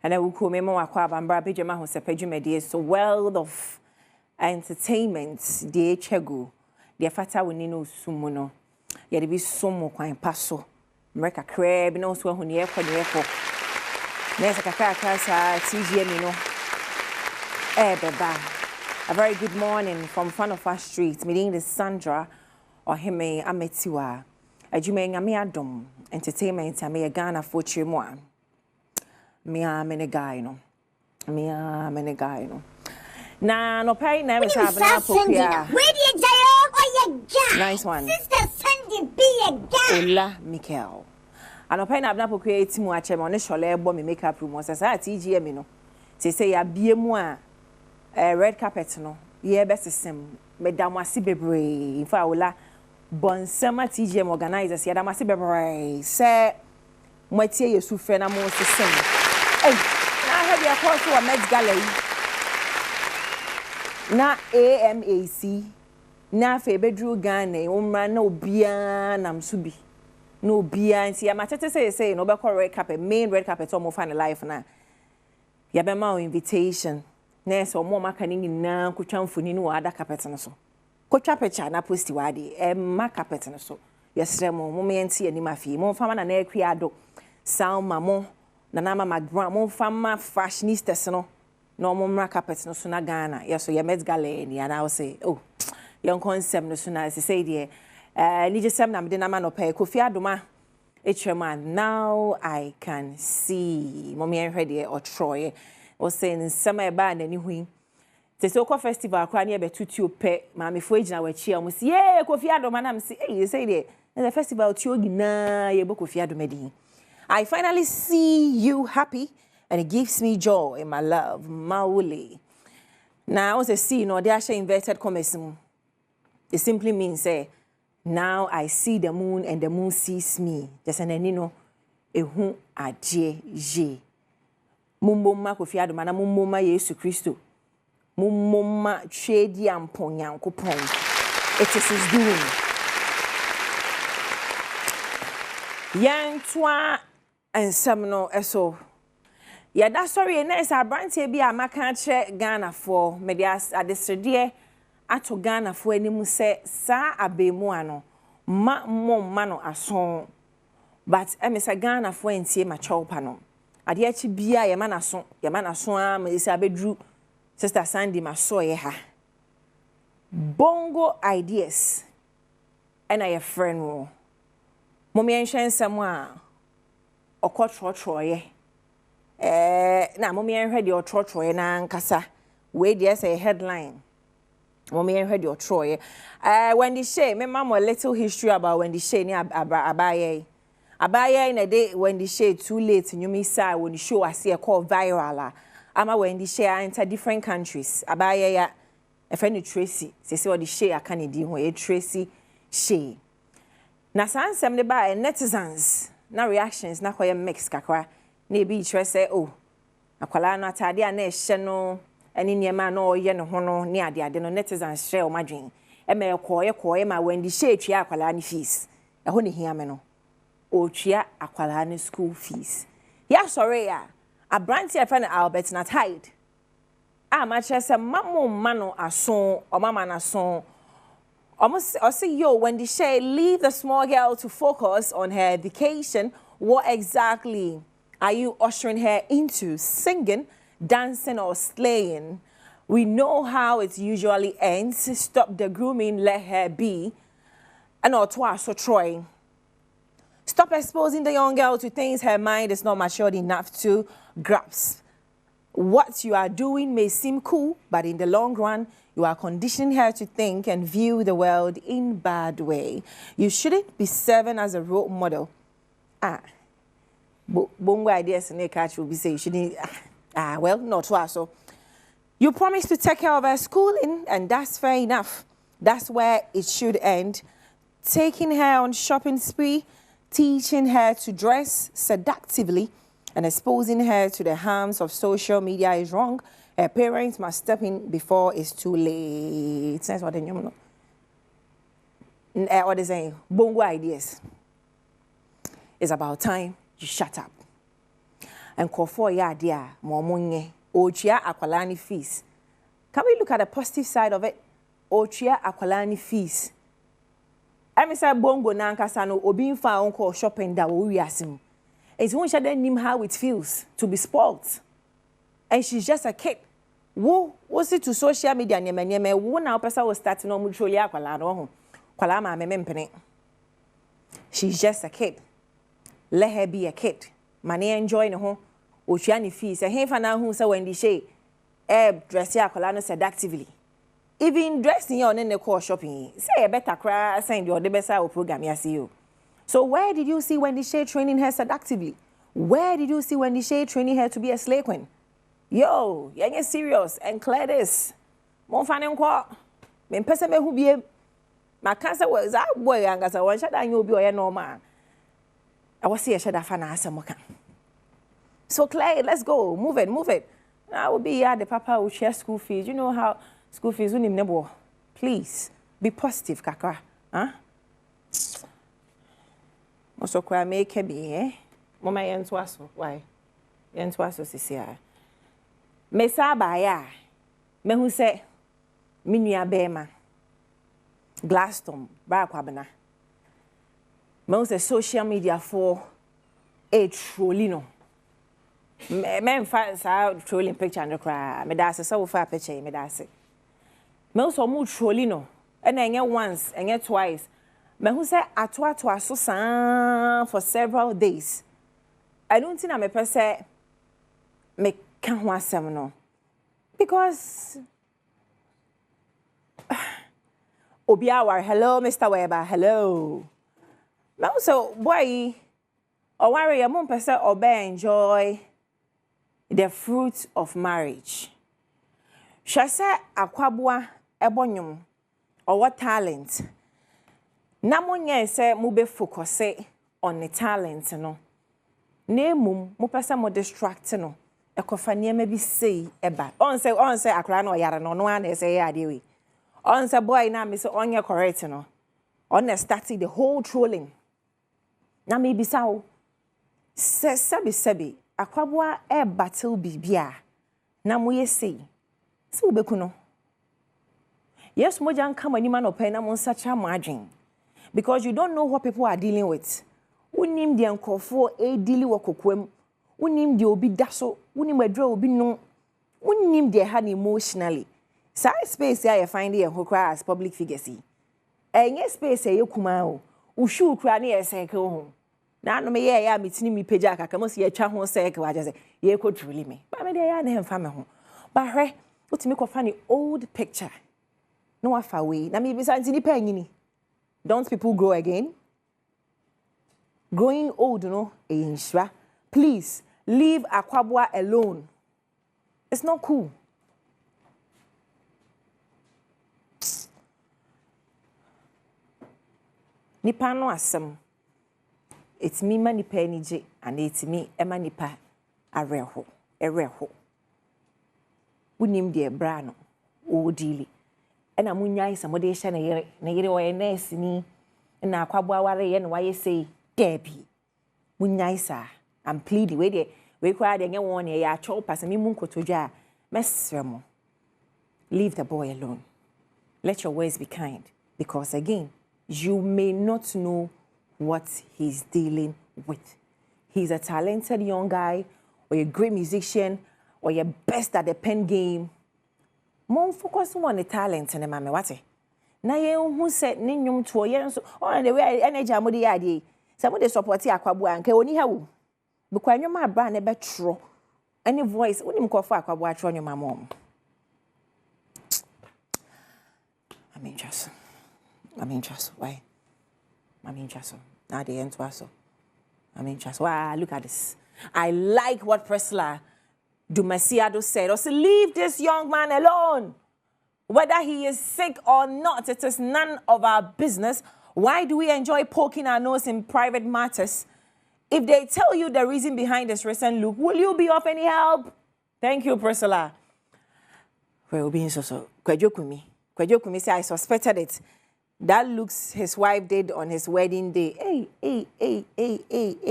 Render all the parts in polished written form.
And I will call me more Badwam Ahosepe so world of entertainment, the chego, the fata winino sumuno, yet be sumo quine passo, America crab, no so when you for the airport. There's a cacasa, TGM, beba. A very good morning from front of our street, meeting the Sandra or Hime Ametiwa. A Jume Adom entertainment, I may a Ghana for Chimoa. Mia Menegaino. Mia Menegaino. Na no pay never have an apple. Where do you go? Nice one. Sister Sandy be a guy. Ola Mikel. And no pay na apple create mu ache mo ne shole ebo me makeup room was say TGM no. Say ya bie mu a red carpet no. Ye best sem. Madam wasi bebre. Fa ola bonsema TGM organizers ya damasi bebre. Say Mwatie yesu fe na mo system. Hey, na have your course to a Met Gallery. Na AMAC. Na fe bedru Ghana, umra na obia na msubi. No bia nti ya matete say no be red carpet, main red carpet o mo fa na life na. Ya be ma invitation. Na so mo maka ni nyina kotwa mfoni ni wa ada carpet no so. Kotwa picture na post wade ma carpet no so. Yesre mo me enti ani mafi. Mo fa na ekwi ado. Salma mo na nama Badwam mo fama fashionistas no no mo mra carpet no so na Ghana yeso ye Met Gala ni and I will say oh yon concept no so na say there ni je sem na me de nama no pay Kofi Adoma etreman now I can see mo me hwe de o Troy o say nsema e ba na ni hu te so ko festival kwa na e betutu pe ma me fo ejina wa chi am say yeah Kofi Adoma na me say eh say there the festival ti ogina ye bo Kofi Adoma din. I finally see you happy, and it gives me joy in my love, Mauli. Now, I was a see, they actually inverted commas. It simply means, now I see the moon, and the moon sees me. Just an enino, ehu aje. Mumboma Kofi Adoma na mumboma Yesu Christo. Mumboma trade yampon yankopon. It is his doing. Yantwa and some no eso. Yeah, that's sorry. Next, I brand here be a makanche Ghana for medias at the studio. Ato Ghana for any muse sa abe muano ma mano ason. But emisa Ghana for entie ma chopano. Adi echi bia ye man ason am isi abedru Sister Sandy ma so ye ha. Bongo ideas. And I a friend wo. Mommy enshen samwa. Okotrotroye. Na mommy heard your trotroye na nkasa. Wait, yes, a headline. Mommy heard your troye. Wendy Shay, me mama a little history about Wendy Shay ni abaye. Abaye in a day Wendy Shay too late you me say when the show I see a call viral. Ama Wendy Shay enter different countries. Abaye ya a friend Tracy. Say what the Shay a Canadian who Tracy Shay. Na sansem de ba netizens. Na reactions na koye mix kakra na ebi chire say oh akwala no atade a na ehye no eni niema na oye ne ho no ne ade no netizens share o madwen e me koye ma Wendy Shay twa akwala ne fees e ho ne hia me no o twa akwala ne school fees ya sorry ya abranti afa na Albert na tide a ma chire say mamma no aso o mama na so I see yo Wendy Shay leave the small girl to focus on her education. What exactly are you ushering her into? Singing, dancing, or slaying? We know how it usually ends. Stop the grooming, let her be. And or twice so Troy. Stop exposing the young girl to things her mind is not matured enough to grasp. What you are doing may seem cool, but in the long run, you are conditioning her to think and view the world in bad way. You shouldn't be serving as a role model. Bongo ideas and catch will be saying you shouldn't. Well, not so. You promised to take care of her schooling, and that's fair enough. That's where it should end. Taking her on shopping spree, teaching her to dress seductively, and exposing her to the harms of social media is wrong. Her parents must step in before it's too late. That's what they know. What they saying? Bongo ideas. It's about time you shut up. and call for ya dear, momonye, ochia aqualani fees. Can we look at the positive side of it? Ochia aqualani fees. I say bongo nankasano obi fa unko shopping that we asim. It's one shade him how it feels to be spoilt. And she's just a kid. Wo was it to social media nyeme wo na person was starting on mutually akwala no ho. Kwala ma memempene. She's just a kid. Let her be a kid. Money enjoy no ho. Ochia ni fees. E fa na hu say when the she dress ya akwala no seductively. Even dressing on in the core shopping, say a better cry, send your the best program, yes, you. So, where did you see Wendy Shea training her seductively? Where did you see Wendy Shea training her to be a slave queen? Yo, you're serious and clear this. Mon fan and quack. Men person who be my cancer was that boy, and as I want shut down, you'll be a normal. I was here, shut off an answer. So, Claire, let's go. Move it. I will be the papa will share school fees. You know how. School fees unim nebo. Please be positive, kaka. Huh? Also, kwa make be eh. Mama yentwaso. Why? Yentwaso sisi. Me saba ya. Me hu se minua bema. Glaston ba kwabena. Me hu se social media for a trollino. Me fa sa trolling picture and cry. Me da se so fa picture me da se. Me also mu trolling no and enye once enye twice me who say ato so san for several days. I don't think I'm a person me can ho asem no because obiawar hello Mr. Weber hello me also boy or worry am person obe enjoy the fruit of marriage. Shasa akwabua ebonyum or what talent. Namonye say mube focus on the talent no. Nemum mu pesa mo distract no. Ekofa niema bi sei eba. On say akra no yare no an say ya de we. On say boy na me say onye correct no. On starting the whole trolling. Na me bisa o. Sebi akwabua e battle bibia. Na mo ye sei. So bekuno. Yes, mojan come any man open am such a margin. Because you don't know what people are dealing with. Unim the unkofo e dealing with kokwem. Unim the obi daso. Unim edro obi no. Unim the had emotionally. Sa space ya you find here who cry as public figure see. Enye space ye kuma o. Ushu kra na ye circle ho. Na no me ye ya mitini mi page aka kamo se ye twa ho circle wa just ye ko truly me. Ba me de ya na hemfa me ho. Ba hwe utimi ko fa ni old picture. No afa away. Na me bisa ntini pa nyini. Don't people grow again? Growing old, no, please leave Akwabwa alone. It's not cool. Nipa no asem. It's me mani penije and it's me ema nipa areho. Ereho. Unim de brano. O dili. Ena munyai samode sha na yere wo nurse ni na Akwabwa ware ye no waye say Debbie. Munyaisa. I'm pleading. We cry the young one ya chop as a munkotoja. Mesremo. Leave the boy alone. Let your words be kind. Because again, you may not know what he's dealing with. He's a talented young guy, or a great musician, or you're best at the pen game. More focus on the talent and the mama what? Na ye who said ninyum to yen so on the way energy amodi ade. Somebody support Akwabwa and oni hawo. Because your ma bra na betro. Any voice when him call for Akwabwa tro your mom. I mean just. Why? I mean just. Now the end to so. I mean just. Wow, look at this. I like what Priscilla Dumasiado said. Also, leave this young man alone. Whether he is sick or not, it is none of our business. Why do we enjoy poking our nose in private matters? If they tell you the reason behind this recent look, will you be of any help? Thank you, Priscilla. Well, being so. Kwejokumi say I suspected it. That looks his wife did on his wedding day. Hey.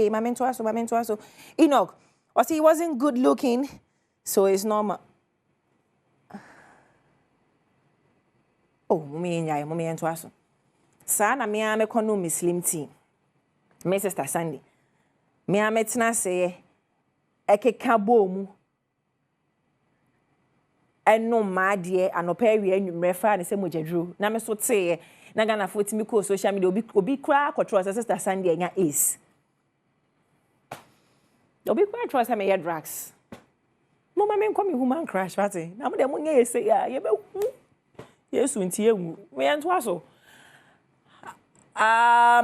Mamentoaso. Enoch. Or see, he wasn't good looking, so it's normal. Oh, mommy and twaso. Sana me ame kono Muslim tea. Me sister Sandy. Me ame tena say ekeka bomu. Eno maadie anopa wi anwumre fa ne se mojedru. Na me so teye na Ghana fo timi ko social media obi kra control sister Sandy enya ace. Obi kra trust me head drugs. Mama me nko me human crash fati. Na mo de mo nye ese ya ye be hu. Yesu nti ewu. Me ento aso.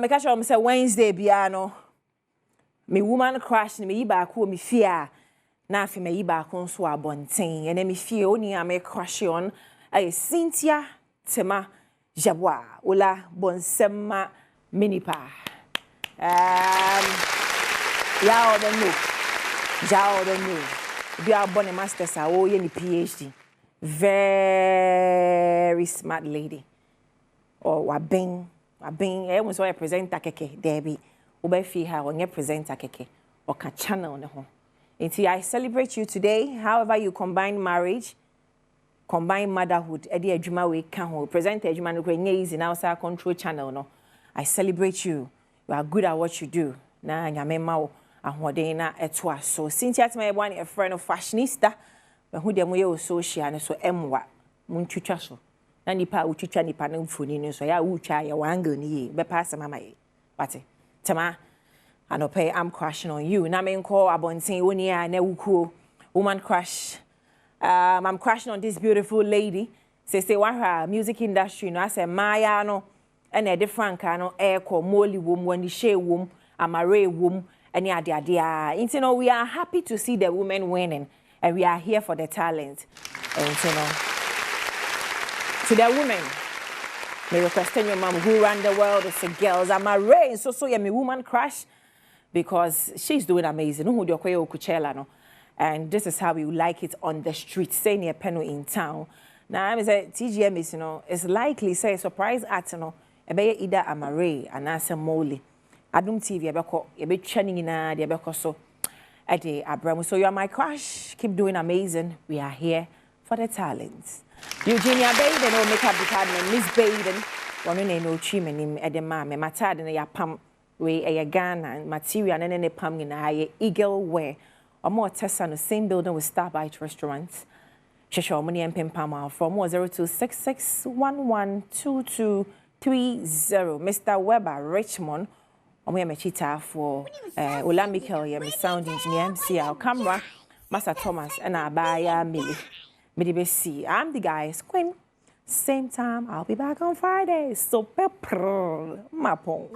Me catch on say Wednesday bia no. Me woman crash ni me yi ba ko me fear. Na afi me yi ba ko nso abonten. Ene me fear oni am crash on. Cynthia Tema Jabwa Ola Bonsema Minipa. Ya the no. Ja the no. Be our bonny masters are all any PhD. Very smart lady. Or wabing was a presenter keke Debbie. Obefi ha on your presenter keke or ka channel ne ho. Until I celebrate you today, however you combine marriage, combine motherhood, edi adwuma we ka ho. Presenter adwuma no kra easy now say control channel no. I celebrate you. You are good at what you do. Na nyame ma wo ahoden na etwa. So Cynthia Tema one a friend of fashionista. Who dem we social ne so emwa muntwitwa so na nipa utwitwa nipa na mfoni ne so ya utwa ya wangle ni ye be pass mama ye but Tema anope I'm crashing on you na me nko abonten woni a na wukuo woman crush I'm crashing on this beautiful lady say one her music industry no ase maya no and e different kind no e ko moli wom wani she wom amare wom any ade ade a we are happy to see the women winning. And we are here for the talent. And to the women, may request your mom who ran the world as the girls. I'm a rain, so yeah, me woman crush because she's doing amazing. And this is how we like it on the street. Say near Peno in town. Now I'm say TGM is it's likely say surprise at ebe either Amare and Asa Moli. Adom TV ebeko ebe training na de ebeko so. Abraham, so you are my crush. Keep doing amazing. We are here for the talents. Eugenia Baden, or makeup department, Miss Baden. One no chimney him at the mamma, matad and a pump way a gun and material and any pump in a eagle wear. Or more tests on the same building with Starbite restaurants. Shashaw money and Pimpama from 0266112230. Mr. Weber, Richmond. I'm a cheetah for Ola Michael, my sound engineer, MC, our camera, Master Thomas, and our buyer, Millie. Midibesi, I'm the guy's queen. Same time, I'll be back on Friday. So, pepper, mapon.